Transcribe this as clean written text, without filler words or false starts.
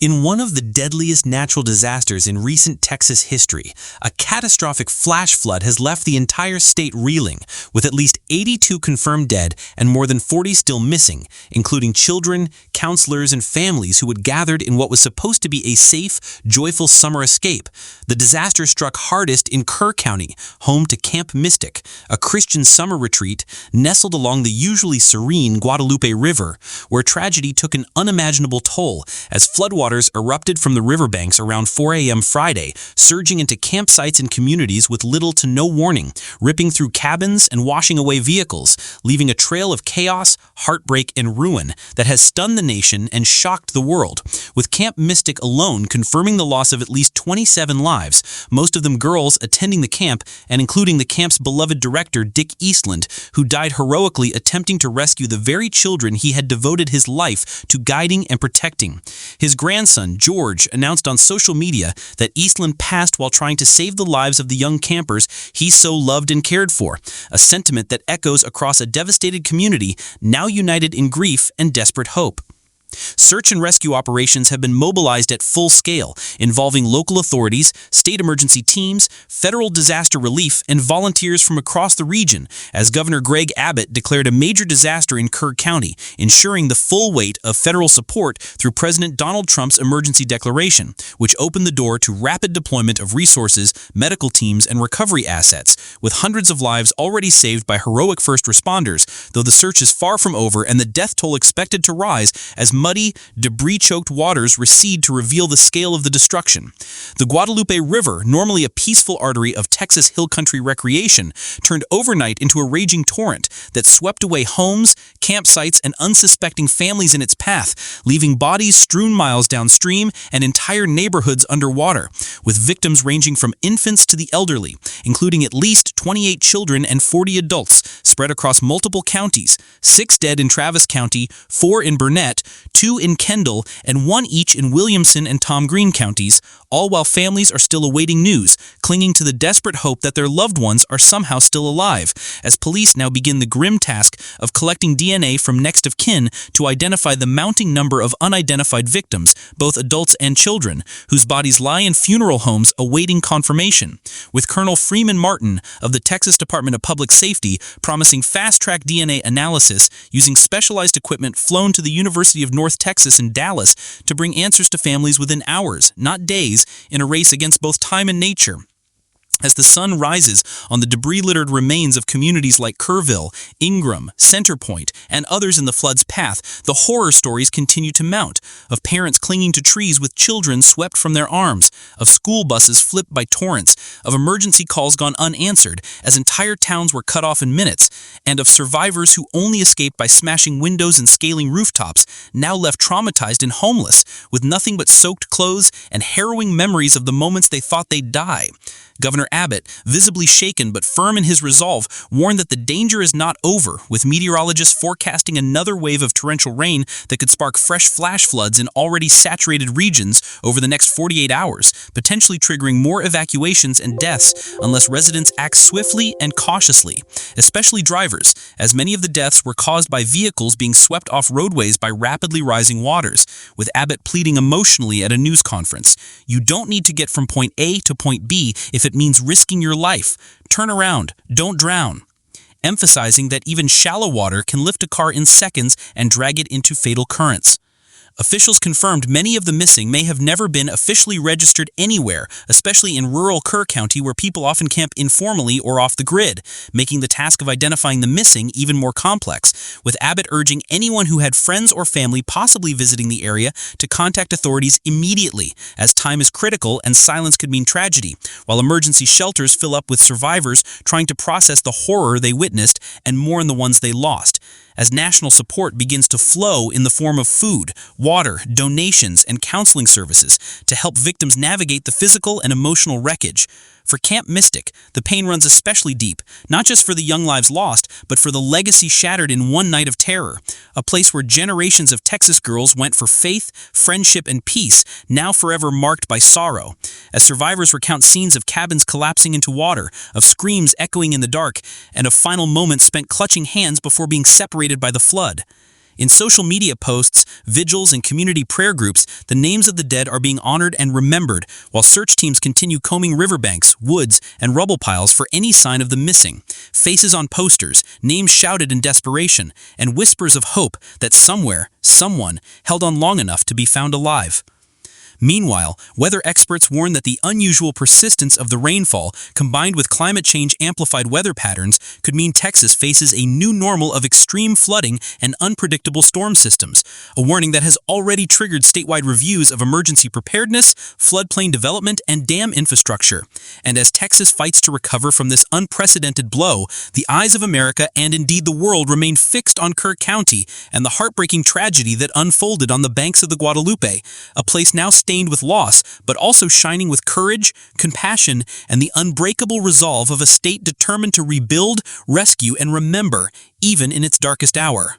In one of the deadliest natural disasters in recent Texas history, a catastrophic flash flood has left the entire state reeling, with at least 82 confirmed dead and more than 40 still missing, including children, counselors, and families who had gathered in what was supposed to be a safe, joyful summer escape. The disaster struck hardest in Kerr County, home to Camp Mystic, a Christian summer retreat nestled along the usually serene Guadalupe River, where tragedy took an unimaginable toll as floodwaters erupted from the riverbanks around 4 a.m. Friday, surging into campsites and communities with little to no warning, ripping through cabins and washing away vehicles, leaving a trail of chaos, heartbreak, and ruin that has stunned the nation and shocked the world, with Camp Mystic alone confirming the loss of at least 27 lives, most of them girls attending the camp and including the camp's beloved director Dick Eastland, who died heroically attempting to rescue the very children he had devoted his life to guiding and protecting. His grandson, George, announced on social media that Eastland passed while trying to save the lives of the young campers he so loved and cared for, a sentiment that echoes across a devastated community now united in grief and desperate hope. Search and rescue operations have been mobilized at full scale, involving local authorities, state emergency teams, federal disaster relief, and volunteers from across the region, as Governor Greg Abbott declared a major disaster in Kerr County, ensuring the full weight of federal support through President Donald Trump's emergency declaration, which opened the door to rapid deployment of resources, medical teams, and recovery assets, with hundreds of lives already saved by heroic first responders, though the search is far from over and the death toll expected to rise as muddy, debris-choked waters recede to reveal the scale of the destruction. The Guadalupe River, normally a peaceful artery of Texas hill country recreation, turned overnight into a raging torrent that swept away homes, campsites, and unsuspecting families in its path, leaving bodies strewn miles downstream and entire neighborhoods underwater, with victims ranging from infants to the elderly, including at least 28 children and 40 adults spread across multiple counties, 6 dead in Travis County, 4 in Burnett, 2 in Kendall, and 1 each in Williamson and Tom Green counties, all while families are still awaiting news, clinging to the desperate hope that their loved ones are somehow still alive, as police now begin the grim task of collecting DNA from next of kin to identify the mounting number of unidentified victims, both adults and children, whose bodies lie in funeral homes awaiting confirmation, with Colonel Freeman Martin of the Texas Department of Public Safety promising fast-track DNA analysis using specialized equipment flown to the University of North Texas in Dallas to bring answers to families within hours, not days, in a race against both time and nature. As the sun rises on the debris-littered remains of communities like Kerrville, Ingram, Centerpoint, and others in the flood's path, the horror stories continue to mount, of parents clinging to trees with children swept from their arms, of school buses flipped by torrents, of emergency calls gone unanswered as entire towns were cut off in minutes, and of survivors who only escaped by smashing windows and scaling rooftops, now left traumatized and homeless, with nothing but soaked clothes and harrowing memories of the moments they thought they'd die. Governor Abbott, visibly shaken but firm in his resolve, warned that the danger is not over, with meteorologists forecasting another wave of torrential rain that could spark fresh flash floods in already saturated regions over the next 48 hours, potentially triggering more evacuations and deaths unless residents act swiftly and cautiously, especially drivers, as many of the deaths were caused by vehicles being swept off roadways by rapidly rising waters, with Abbott pleading emotionally at a news conference, "You don't need to get from point A to point B if it means risking your life. Turn around, don't drown," emphasizing that even shallow water can lift a car in seconds and drag it into fatal currents. Officials confirmed many of the missing may have never been officially registered anywhere, especially in rural Kerr County where people often camp informally or off the grid, making the task of identifying the missing even more complex, with Abbott urging anyone who had friends or family possibly visiting the area to contact authorities immediately, as time is critical and silence could mean tragedy, while emergency shelters fill up with survivors trying to process the horror they witnessed and mourn the ones they lost, as national support begins to flow in the form of food, water, donations, and counseling services to help victims navigate the physical and emotional wreckage. For Camp Mystic, the pain runs especially deep, not just for the young lives lost, but for the legacy shattered in one night of terror, a place where generations of Texas girls went for faith, friendship, and peace, now forever marked by sorrow. As survivors recount scenes of cabins collapsing into water, of screams echoing in the dark, and of final moments spent clutching hands before being separated by the flood. In social media posts, vigils, and community prayer groups, the names of the dead are being honored and remembered, while search teams continue combing riverbanks, woods, and rubble piles for any sign of the missing. Faces on posters, names shouted in desperation, and whispers of hope that somewhere, someone, held on long enough to be found alive. Meanwhile, weather experts warn that the unusual persistence of the rainfall, combined with climate change-amplified weather patterns, could mean Texas faces a new normal of extreme flooding and unpredictable storm systems, a warning that has already triggered statewide reviews of emergency preparedness, floodplain development, and dam infrastructure. And as Texas fights to recover from this unprecedented blow, the eyes of America and indeed the world remain fixed on Kerr County and the heartbreaking tragedy that unfolded on the banks of the Guadalupe, a place now stained with loss, but also shining with courage, compassion, and the unbreakable resolve of a state determined to rebuild, rescue, and remember, even in its darkest hour.